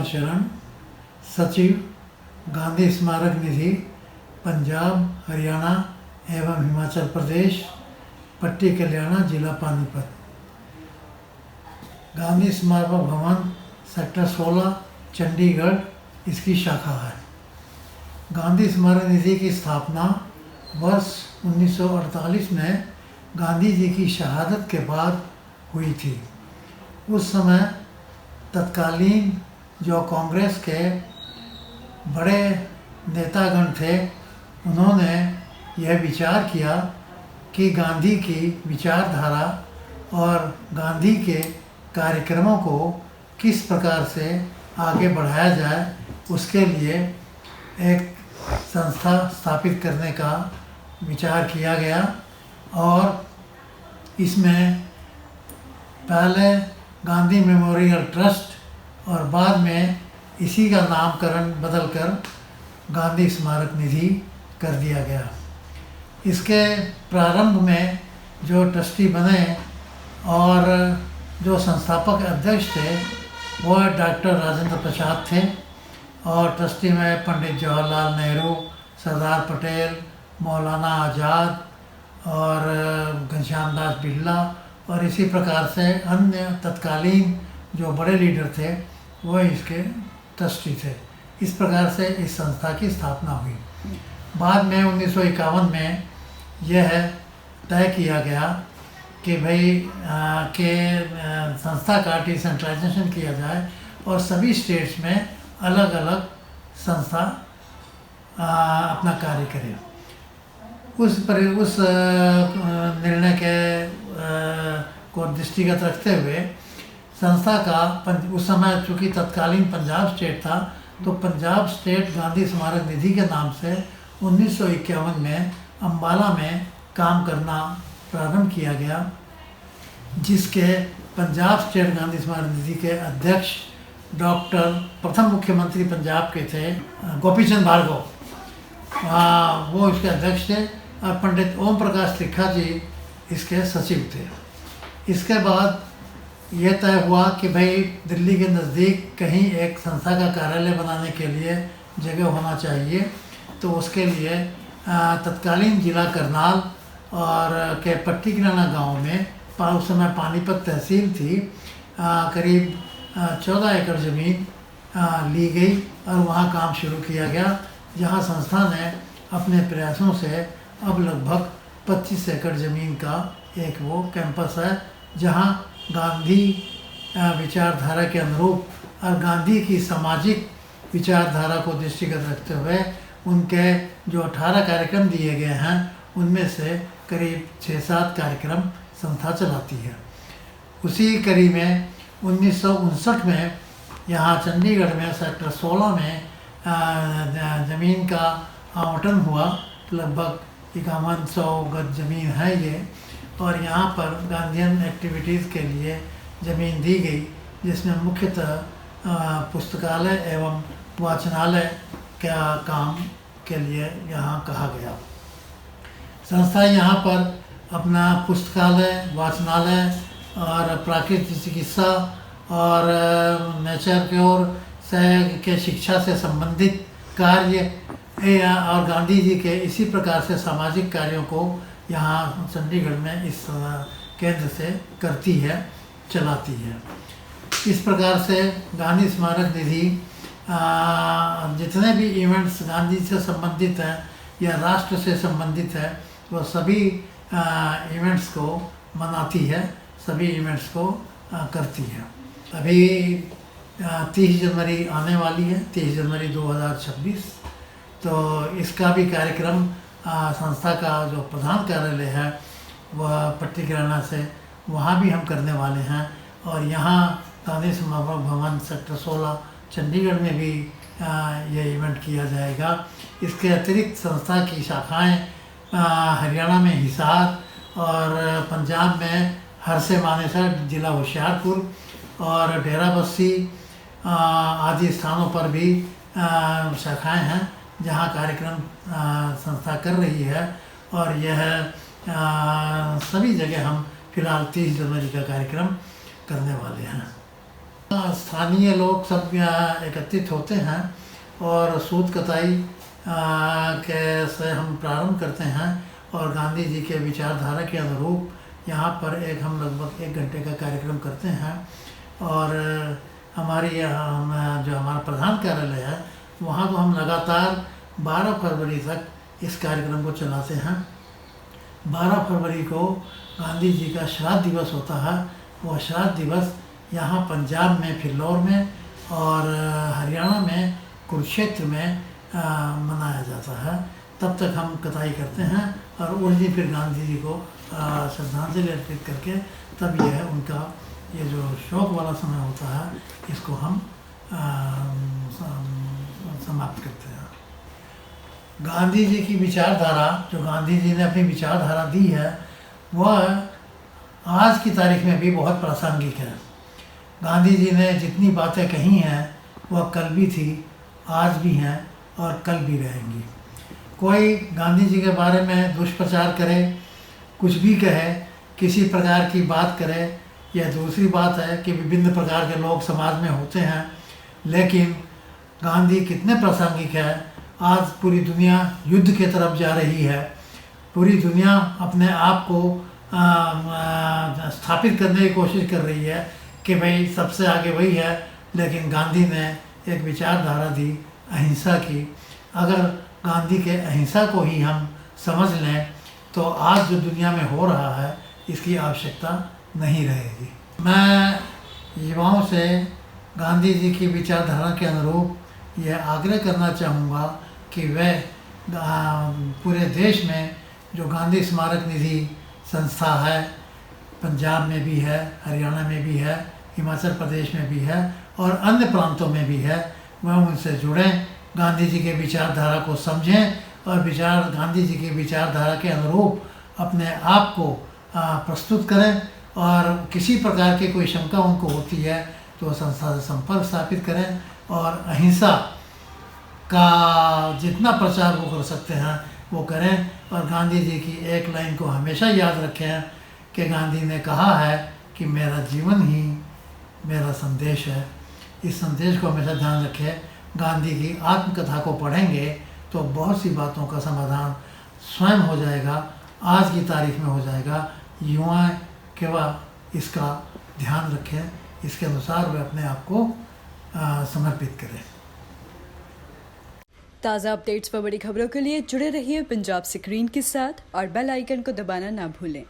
शरण, सचिव, गांधी स्मारक निधि, पंजाब, हरियाणा एवं हिमाचल प्रदेश, पट्टी कल्याणा, जिला पानीपत। गांधी स्मारक भवन, सेक्टर 16, चंडीगढ़ इसकी शाखा है। गांधी स्मारक निधि की स्थापना वर्ष 1948 में गांधी जी की शहादत के बाद हुई थी। उस समय तत्कालीन जो कांग्रेस के बड़े नेतागण थे, उन्होंने यह विचार किया कि गांधी की विचारधारा और गांधी के कार्यक्रमों को किस प्रकार से आगे बढ़ाया जाए, उसके लिए एक संस्था स्थापित करने का विचार किया गया। और इसमें पहले गांधी मेमोरियल ट्रस्ट और बाद में इसी का नामकरण बदलकर गांधी स्मारक निधि कर दिया गया। इसके प्रारंभ में जो ट्रस्टी बने और जो संस्थापक अध्यक्ष थे वह डॉक्टर राजेंद्र प्रसाद थे, और ट्रस्टी में पंडित जवाहरलाल नेहरू, सरदार पटेल, मौलाना आज़ाद और घनश्याम दास बिरला और इसी प्रकार से अन्य तत्कालीन जो बड़े लीडर थे वह इसके ट्रस्टी थे। इस प्रकार से इस संस्था की स्थापना हुई। बाद में 1951 में यह तय किया गया कि भाई संस्था का डिसेंट्रलाइजेशन किया जाए और सभी स्टेट्स में अलग अलग संस्था अपना कार्य करे। उस निर्णय के को दृष्टिगत रखते हुए संस्था का उस समय चूँकि तत्कालीन पंजाब स्टेट था, तो पंजाब स्टेट गांधी स्मारक निधि के नाम से 1951 में अम्बाला में काम करना प्रारंभ किया गया, जिसके पंजाब स्टेट गांधी स्मारक निधि के अध्यक्ष डॉक्टर प्रथम मुख्यमंत्री पंजाब के थे गोपीचंद भार्गव, वो इसके अध्यक्ष थे, और पंडित ओम प्रकाश त्रिखा जी इसके सचिव थे। इसके बाद यह तय हुआ कि भाई दिल्ली के नज़दीक कहीं एक संस्था का कार्यालय बनाने के लिए जगह होना चाहिए। तो उसके लिए तत्कालीन जिला करनाल और के पट्टी कल्याणा गाँव में उस समय पानीपत तहसील थी, करीब 14 एकड़ ज़मीन ली गई और वहाँ काम शुरू किया गया, जहाँ संस्था ने अपने प्रयासों से अब लगभग 25 एकड़ ज़मीन का एक वो कैंपस है, जहाँ गांधी विचारधारा के अनुरूप और गांधी की सामाजिक विचारधारा को दृष्टिगत रखते हुए उनके जो 18 कार्यक्रम दिए गए हैं, उनमें से करीब 6-7 कार्यक्रम संस्था चलाती है। उसी कड़ी में 1959 में यहाँ चंडीगढ़ में सेक्टर 16 में ज़मीन का आवंटन हुआ। लगभग 5100 गज ज़मीन है ये, और यहाँ पर गांधीयन एक्टिविटीज़ के लिए ज़मीन दी गई, जिसमें मुख्यतः पुस्तकालय एवं वाचनालय का काम के लिए यहाँ कहा गया। संस्था यहाँ पर अपना पुस्तकालय, वाचनालय और प्राकृतिक चिकित्सा और नेचर क्योर से के शिक्षा से संबंधित कार्य और गांधी जी के इसी प्रकार से सामाजिक कार्यों को यहाँ चंडीगढ़ में इस केंद्र से करती है, चलाती है। इस प्रकार से गांधी स्मारक निधि जितने भी इवेंट्स गांधी से संबंधित हैं या राष्ट्र से संबंधित है, वो सभी इवेंट्स को मनाती है, सभी इवेंट्स को करती है। अभी 30 जनवरी आने वाली है, 30 जनवरी 2026, तो इसका भी कार्यक्रम संस्था का जो प्रधान कार्यालय है वह पट्टी कल्याणा से, वहाँ भी हम करने वाले हैं। और यहाँ गांधी स्मारक भवन सेक्टर 16 चंडीगढ़ में भी ये इवेंट किया जाएगा। इसके अतिरिक्त संस्था की शाखाएं हरियाणा में हिसार और पंजाब में हरसे मानेसर, जिला होशियारपुर और डेरा बस्सी आदि स्थानों पर भी शाखाएं हैं, जहां कार्यक्रम संस्था कर रही है। और यह सभी जगह हम फिलहाल 30 जनवरी का कार्यक्रम करने वाले हैं। स्थानीय लोग सब यहाँ एकत्रित होते हैं और सूत कताई के से हम प्रारंभ करते हैं और गांधी जी के विचारधारा के अनुरूप यहाँ पर हम लगभग 1 घंटे का कार्यक्रम करते हैं। और हमारी जो हमारा प्रधान कार्यालय है वहाँ तो हम लगातार 12 फरवरी तक इस कार्यक्रम को चलाते हैं। 12 फरवरी को गांधी जी का श्राद्ध दिवस होता है। वह श्राद्ध दिवस यहाँ पंजाब में फिल्लौर में और हरियाणा में कुरुक्षेत्र में मनाया जाता है। तब तक हम कताई करते हैं और उस दिन फिर गांधी जी को श्रद्धांजलि अर्पित करके तब यह उनका ये जो शोक वाला समय होता है इसको हम समाप्त करते हैं। गांधी जी की विचारधारा, जो गांधी जी ने अपनी विचारधारा दी है, वह आज की तारीख में भी बहुत प्रासंगिक है। गांधी जी ने जितनी बातें कही हैं वह कल भी थी, आज भी हैं और कल भी रहेंगी। कोई गांधी जी के बारे में दुष्प्रचार करे, कुछ भी कहे, किसी प्रकार की बात करे, यह दूसरी बात है कि विभिन्न प्रकार के लोग समाज में होते हैं, लेकिन गांधी कितने प्रासंगिक है। आज पूरी दुनिया युद्ध की तरफ जा रही है, पूरी दुनिया अपने आप को स्थापित करने की कोशिश कर रही है कि भाई सबसे आगे वही है, लेकिन गांधी ने एक विचारधारा दी अहिंसा की। अगर गांधी के अहिंसा को ही हम समझ लें तो आज जो दुनिया में हो रहा है इसकी आवश्यकता नहीं रहेगी। मैं युवाओं से गांधी जी की विचारधारा के अनुरूप यह आग्रह करना चाहूँगा कि वे पूरे देश में जो गांधी स्मारक निधि संस्था है, पंजाब में भी है, हरियाणा में भी है, हिमाचल प्रदेश में भी है और अन्य प्रांतों में भी है, वह उनसे जुड़ें, गांधी जी के विचारधारा को समझें और गांधी जी की विचारधारा के अनुरूप अपने आप को प्रस्तुत करें। और किसी प्रकार की कोई शंका उनको होती है तो संस्था से संपर्क स्थापित करें और अहिंसा का जितना प्रचार वो कर सकते हैं वो करें। और गांधी जी की एक लाइन को हमेशा याद रखें कि गांधी ने कहा है कि मेरा जीवन ही मेरा संदेश है। इस संदेश को हमेशा ध्यान रखें। गांधी की आत्मकथा को पढ़ेंगे तो बहुत सी बातों का समाधान स्वयं हो जाएगा, आज की तारीख में हो जाएगा। युवा केवल इसका ध्यान रखें, इसके अनुसार वे अपने आप को समर्पित करें। ताज़ा अपडेट्स व बड़ी खबरों के लिए जुड़े रहिए पंजाब स्क्रीन के साथ और बेल आइकन को दबाना ना भूलें।